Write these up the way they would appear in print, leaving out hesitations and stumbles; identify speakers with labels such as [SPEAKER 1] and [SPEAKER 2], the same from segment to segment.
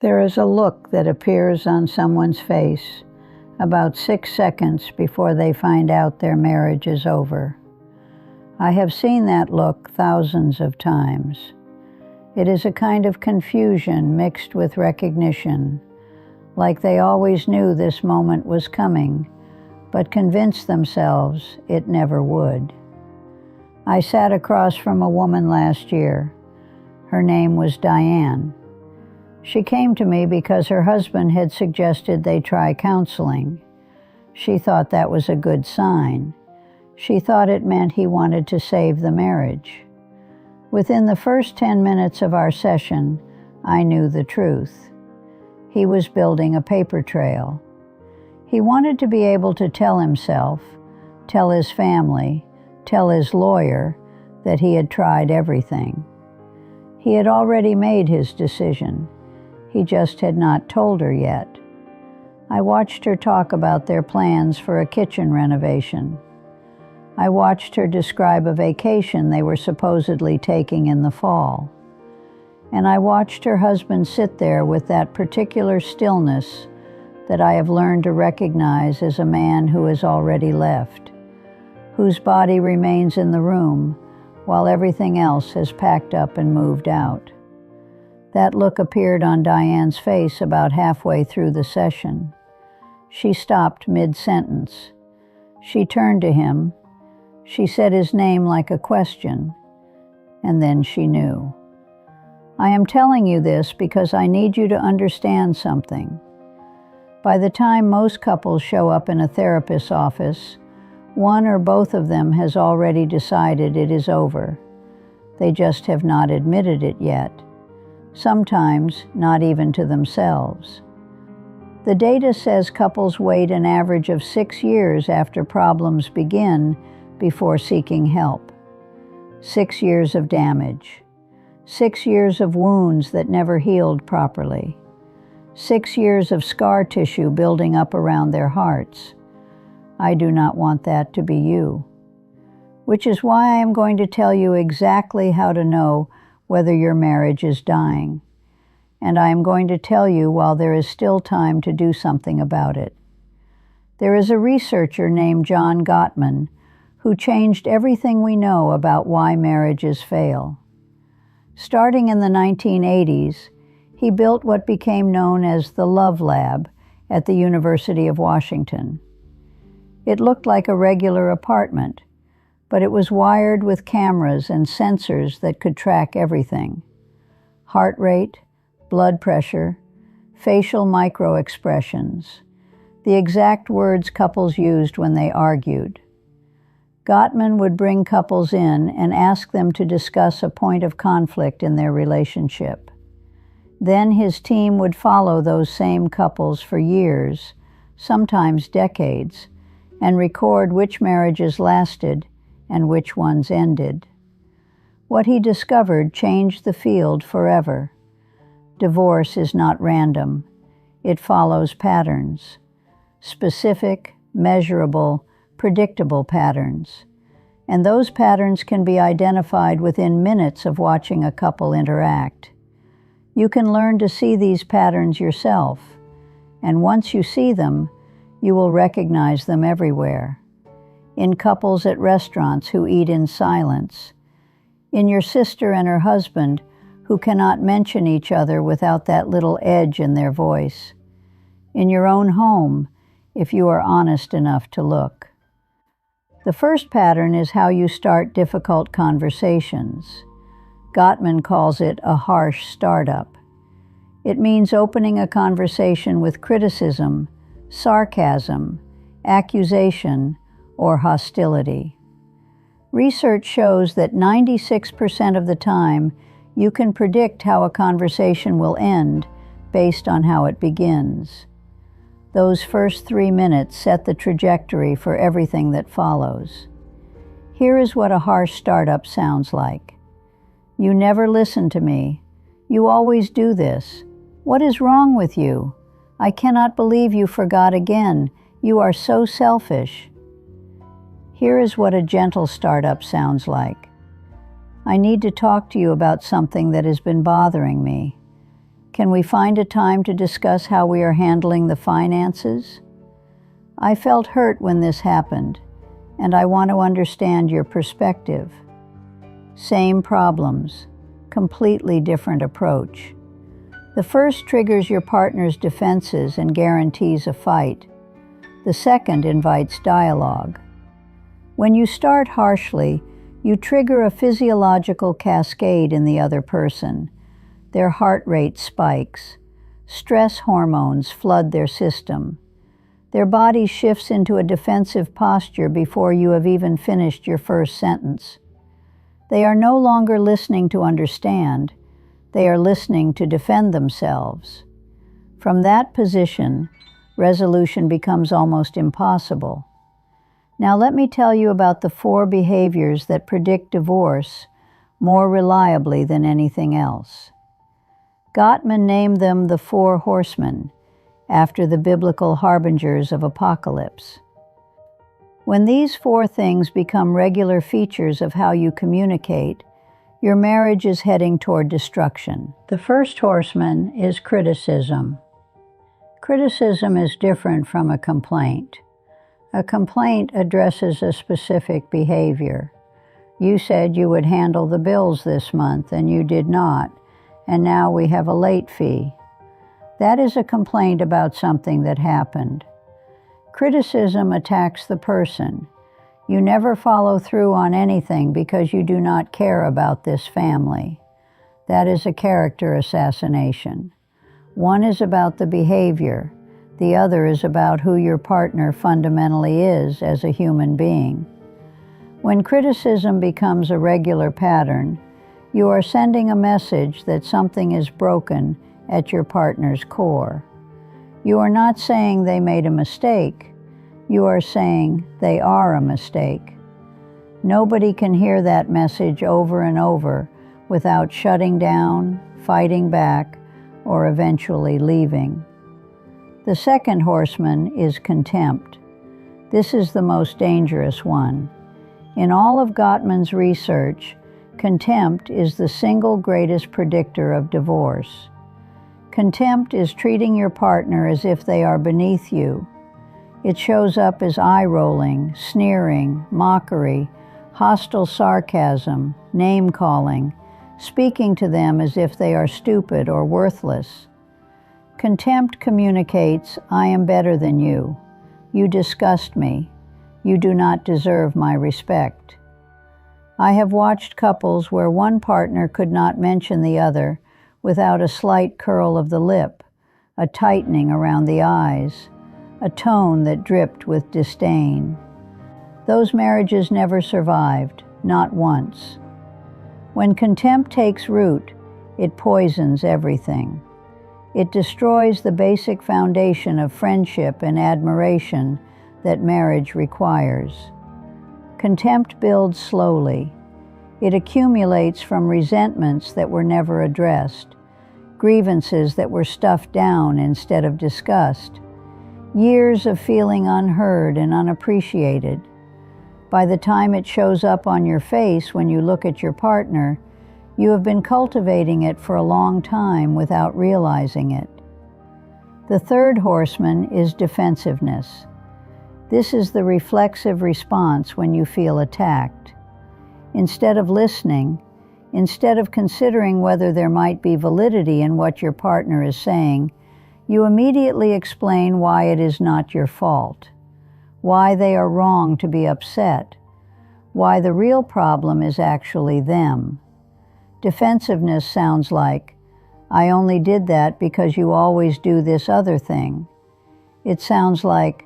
[SPEAKER 1] There is a look that appears on someone's face about 6 seconds before they find out their marriage is over. I have seen that look thousands of times. It is a kind of confusion mixed with recognition, like they always knew this moment was coming, but convinced themselves it never would. I sat across from a woman last year. Her name was Diane. She came to me because her husband had suggested they try counseling. She thought that was a good sign. She thought it meant he wanted to save the marriage. Within the first 10 minutes of our session, I knew the truth. He was building a paper trail. He wanted to be able to tell himself, tell his family, tell his lawyer that he had tried everything. He had already made his decision. He just had not told her yet. I watched her talk about their plans for a kitchen renovation. I watched her describe a vacation they were supposedly taking in the fall. And I watched her husband sit there with that particular stillness that I have learned to recognize as a man who has already left, whose body remains in the room while everything else has packed up and moved out. That look appeared on Diane's face about halfway through the session. She stopped mid-sentence. She turned to him. She said his name like a question, and then she knew. I am telling you this because I need you to understand something. By the time most couples show up in a therapist's office, one or both of them has already decided it is over. They just have not admitted it yet. Sometimes not even to themselves. The data says couples wait an average of 6 years after problems begin before seeking help. 6 years of damage. 6 years of wounds that never healed properly. 6 years of scar tissue building up around their hearts. I do not want that to be you. Which is why I am going to tell you exactly how to know whether your marriage is dying. And I am going to tell you while there is still time to do something about it. There is a researcher named John Gottman who changed everything we know about why marriages fail. Starting in the 1980s, he built what became known as the Love Lab at the University of Washington. It looked like a regular apartment, but it was wired with cameras and sensors that could track everything. Heart rate, blood pressure, facial micro-expressions, the exact words couples used when they argued. Gottman would bring couples in and ask them to discuss a point of conflict in their relationship. Then his team would follow those same couples for years, sometimes decades, and record which marriages lasted and which ones ended. What he discovered changed the field forever. Divorce is not random. It follows patterns. Specific, measurable, predictable patterns. And those patterns can be identified within minutes of watching a couple interact. You can learn to see these patterns yourself, and once you see them, you will recognize them everywhere. In couples at restaurants who eat in silence, in your sister and her husband who cannot mention each other without that little edge in their voice, in your own home if you are honest enough to look. The first pattern is how you start difficult conversations. Gottman calls it a harsh startup. It means opening a conversation with criticism, sarcasm, accusation, or hostility. Research shows that 96% of the time, you can predict how a conversation will end based on how it begins. Those first 3 minutes set the trajectory for everything that follows. Here is what a harsh startup sounds like. You never listen to me. You always do this. What is wrong with you? I cannot believe you forgot again. You are so selfish. Here is what a gentle startup sounds like. I need to talk to you about something that has been bothering me. Can we find a time to discuss how we are handling the finances? I felt hurt when this happened, and I want to understand your perspective. Same problems, completely different approach. The first triggers your partner's defenses and guarantees a fight. The second invites dialogue. When you start harshly, you trigger a physiological cascade in the other person. Their heart rate spikes. Stress hormones flood their system. Their body shifts into a defensive posture before you have even finished your first sentence. They are no longer listening to understand. They are listening to defend themselves. From that position, resolution becomes almost impossible. Now let me tell you about the 4 behaviors that predict divorce more reliably than anything else. Gottman named them the 4 horsemen, after the biblical harbingers of apocalypse. When these 4 things become regular features of how you communicate, your marriage is heading toward destruction. The first horseman is criticism. Criticism is different from a complaint. A complaint addresses a specific behavior. You said you would handle the bills this month, and you did not, and now we have a late fee. That is a complaint about something that happened. Criticism attacks the person. You never follow through on anything because you do not care about this family. That is a character assassination. One is about the behavior. The other is about who your partner fundamentally is as a human being. When criticism becomes a regular pattern, you are sending a message that something is broken at your partner's core. You are not saying they made a mistake. You are saying they are a mistake. Nobody can hear that message over and over without shutting down, fighting back, or eventually leaving. The second horseman is contempt. This is the most dangerous one. In all of Gottman's research, contempt is the single greatest predictor of divorce. Contempt is treating your partner as if they are beneath you. It shows up as eye-rolling, sneering, mockery, hostile sarcasm, name-calling, speaking to them as if they are stupid or worthless. Contempt communicates, I am better than you. You disgust me. You do not deserve my respect. I have watched couples where one partner could not mention the other without a slight curl of the lip, a tightening around the eyes, a tone that dripped with disdain. Those marriages never survived, not once. When contempt takes root, it poisons everything. It destroys the basic foundation of friendship and admiration that marriage requires. Contempt builds slowly. It accumulates from resentments that were never addressed, grievances that were stuffed down instead of discussed, years of feeling unheard and unappreciated. By the time it shows up on your face when you look at your partner, you have been cultivating it for a long time without realizing it. The third horseman is defensiveness. This is the reflexive response when you feel attacked. Instead of listening, instead of considering whether there might be validity in what your partner is saying, you immediately explain why it is not your fault, why they are wrong to be upset, why the real problem is actually them. Defensiveness sounds like, I only did that because you always do this other thing. It sounds like,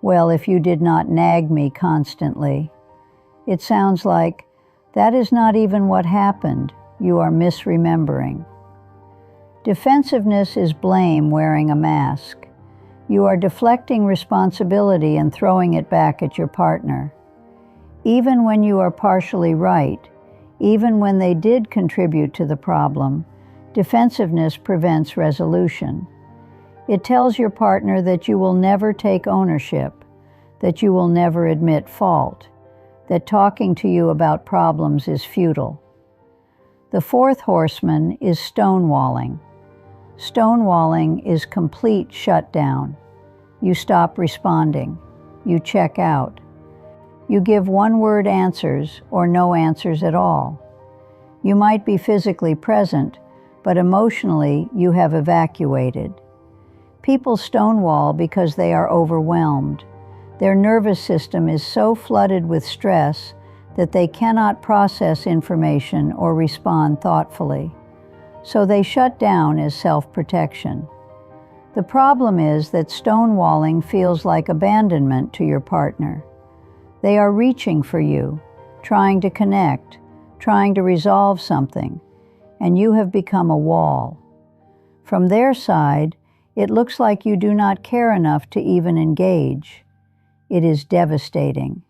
[SPEAKER 1] well, if you did not nag me constantly. It sounds like, that is not even what happened. You are misremembering. Defensiveness is blame wearing a mask. You are deflecting responsibility and throwing it back at your partner. Even when you are partially right, even when they did contribute to the problem, defensiveness prevents resolution. It tells your partner that you will never take ownership, that you will never admit fault, that talking to you about problems is futile. The fourth horseman is stonewalling. Stonewalling is complete shutdown. You stop responding. You check out. You give one-word answers or no answers at all. You might be physically present, but emotionally you have evacuated. People stonewall because they are overwhelmed. Their nervous system is so flooded with stress that they cannot process information or respond thoughtfully. So they shut down as self-protection. The problem is that stonewalling feels like abandonment to your partner. They are reaching for you, trying to connect, trying to resolve something, and you have become a wall. From their side, it looks like you do not care enough to even engage. It is devastating.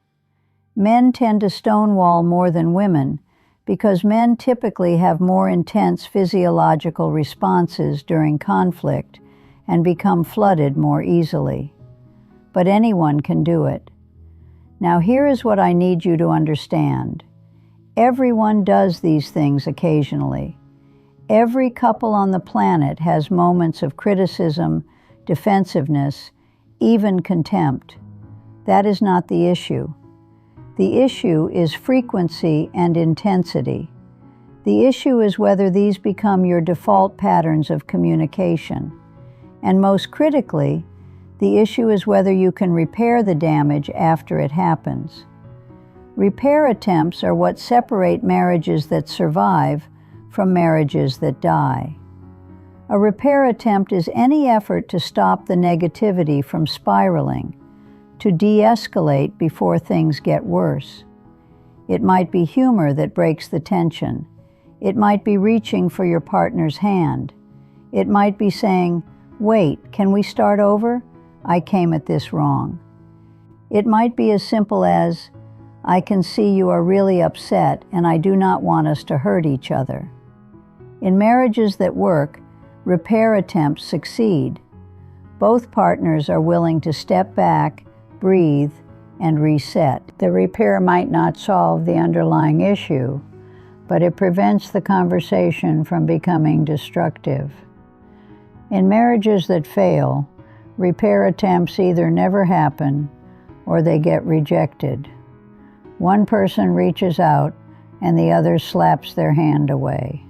[SPEAKER 1] Men tend to stonewall more than women because men typically have more intense physiological responses during conflict and become flooded more easily. But anyone can do it. Now here is what I need you to understand. Everyone does these things occasionally. Every couple on the planet has moments of criticism, defensiveness, even contempt. That is not the issue. The issue is frequency and intensity. The issue is whether these become your default patterns of communication. And most critically, the issue is whether you can repair the damage after it happens. Repair attempts are what separate marriages that survive from marriages that die. A repair attempt is any effort to stop the negativity from spiraling, to de-escalate before things get worse. It might be humor that breaks the tension. It might be reaching for your partner's hand. It might be saying, "Wait, can we start over? I came at this wrong." It might be as simple as, "I can see you are really upset and I do not want us to hurt each other." In marriages that work, repair attempts succeed. Both partners are willing to step back, breathe, and reset. The repair might not solve the underlying issue, but it prevents the conversation from becoming destructive. In marriages that fail, repair attempts either never happen or they get rejected. One person reaches out and the other slaps their hand away.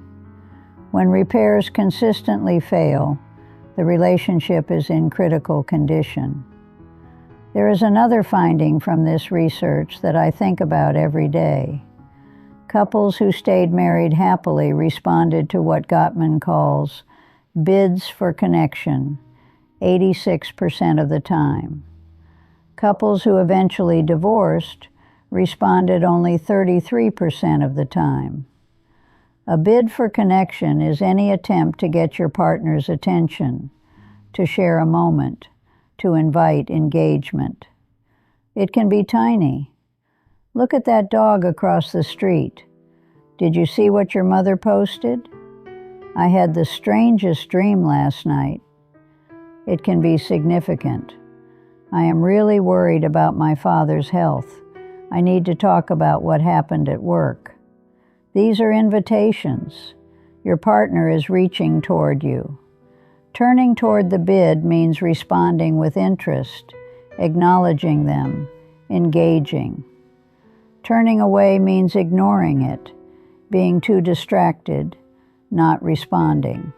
[SPEAKER 1] When repairs consistently fail, the relationship is in critical condition. There is another finding from this research that I think about every day. Couples who stayed married happily responded to what Gottman calls bids for connection, 86% of the time. Couples who eventually divorced responded only 33% of the time. A bid for connection is any attempt to get your partner's attention, to share a moment, to invite engagement. It can be tiny. Look at that dog across the street. Did you see what your mother posted? I had the strangest dream last night. It can be significant. I am really worried about my father's health. I need to talk about what happened at work. These are invitations. Your partner is reaching toward you. Turning toward the bid means responding with interest, acknowledging them, engaging. Turning away means ignoring it, being too distracted, not responding.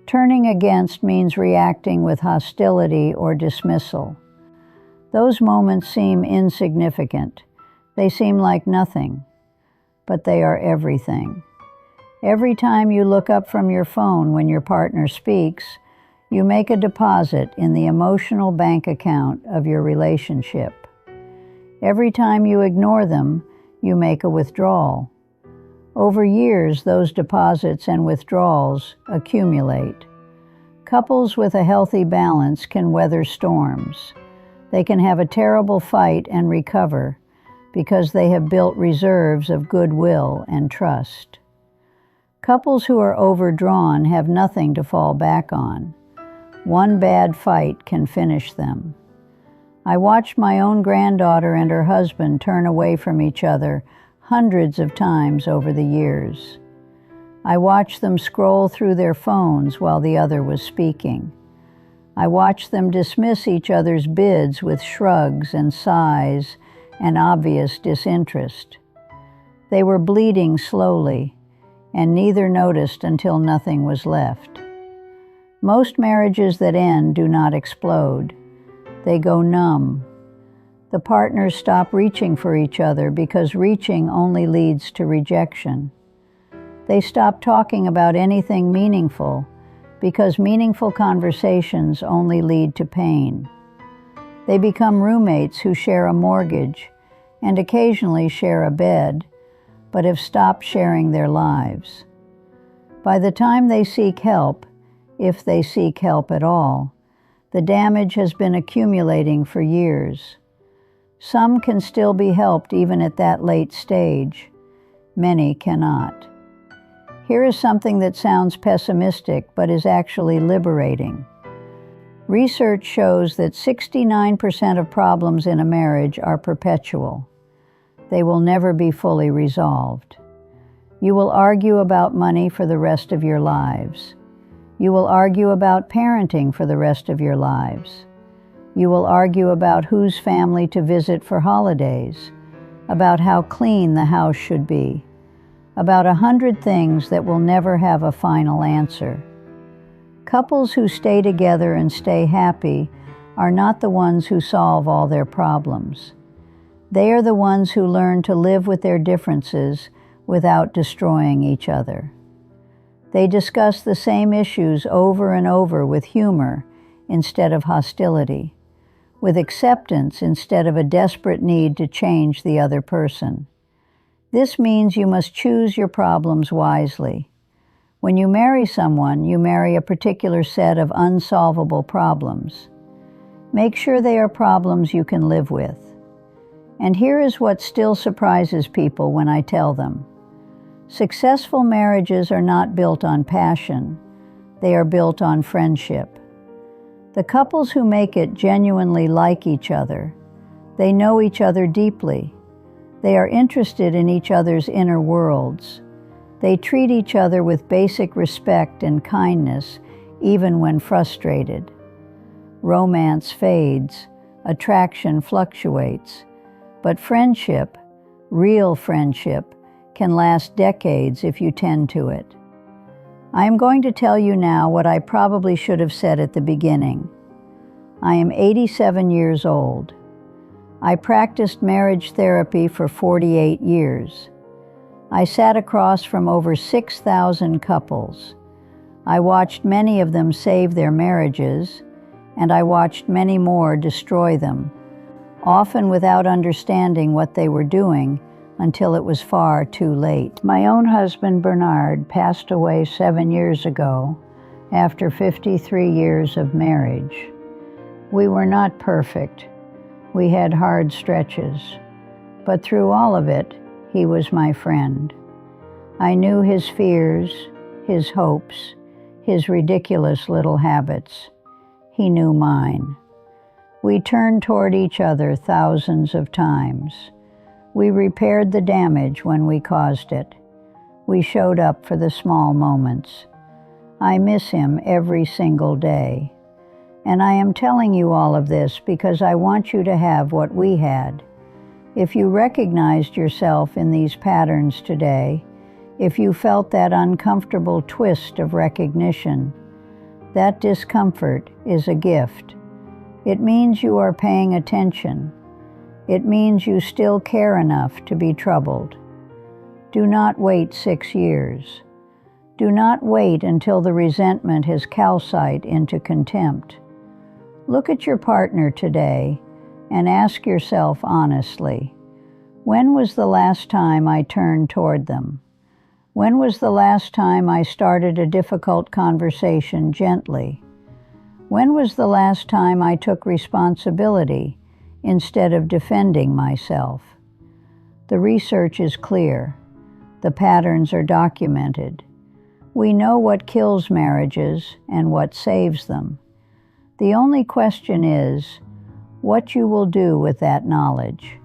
[SPEAKER 1] Turning against means reacting with hostility or dismissal. Those moments seem insignificant. They seem like nothing, but they are everything. Every time you look up from your phone when your partner speaks, you make a deposit in the emotional bank account of your relationship. Every time you ignore them, you make a withdrawal. Over years, those deposits and withdrawals accumulate. Couples with a healthy balance can weather storms. They can have a terrible fight and recover because they have built reserves of goodwill and trust. Couples who are overdrawn have nothing to fall back on. One bad fight can finish them. I watched my own granddaughter and her husband turn away from each other hundreds of times over the years. I watched them scroll through their phones while the other was speaking. I watched them dismiss each other's bids with shrugs and sighs and obvious disinterest. They were bleeding slowly, and neither noticed until nothing was left. Most marriages that end do not explode. They go numb. The partners stop reaching for each other because reaching only leads to rejection. They stop talking about anything meaningful because meaningful conversations only lead to pain. They become roommates who share a mortgage and occasionally share a bed, but have stopped sharing their lives. By the time they seek help, if they seek help at all, the damage has been accumulating for years. Some can still be helped even at that late stage. Many cannot. Here is something that sounds pessimistic but is actually liberating. Research shows that 69% of problems in a marriage are perpetual. They will never be fully resolved. You will argue about money for the rest of your lives. You will argue about parenting for the rest of your lives. You will argue about whose family to visit for holidays, about how clean the house should be, about 100 things that will never have a final answer. Couples who stay together and stay happy are not the ones who solve all their problems. They are the ones who learn to live with their differences without destroying each other. They discuss the same issues over and over with humor instead of hostility, with acceptance instead of a desperate need to change the other person. This means you must choose your problems wisely. When you marry someone, you marry a particular set of unsolvable problems. Make sure they are problems you can live with. And here is what still surprises people when I tell them. Successful marriages are not built on passion. They are built on friendship. The couples who make it genuinely like each other. They know each other deeply. They are interested in each other's inner worlds. They treat each other with basic respect and kindness, even when frustrated. Romance fades, attraction fluctuates, but friendship, real friendship, can last decades if you tend to it. I am going to tell you now what I probably should have said at the beginning. I am 87 years old. I practiced marriage therapy for 48 years. I sat across from over 6,000 couples. I watched many of them save their marriages, and I watched many more destroy them, often without understanding what they were doing until it was far too late. My own husband, Bernard, passed away 7 years ago after 53 years of marriage. We were not perfect. We had hard stretches, but through all of it, he was my friend. I knew his fears, his hopes, his ridiculous little habits. He knew mine. We turned toward each other thousands of times. We repaired the damage when we caused it. We showed up for the small moments. I miss him every single day. And I am telling you all of this because I want you to have what we had. If you recognized yourself in these patterns today, if you felt that uncomfortable twist of recognition, that discomfort is a gift. It means you are paying attention. It means you still care enough to be troubled. Do not wait 6 years. Do not wait until the resentment has calcined into contempt. Look at your partner today and ask yourself honestly, when was the last time I turned toward them? When was the last time I started a difficult conversation gently? When was the last time I took responsibility instead of defending myself? The research is clear. The patterns are documented. We know what kills marriages and what saves them. The only question is what you will do with that knowledge.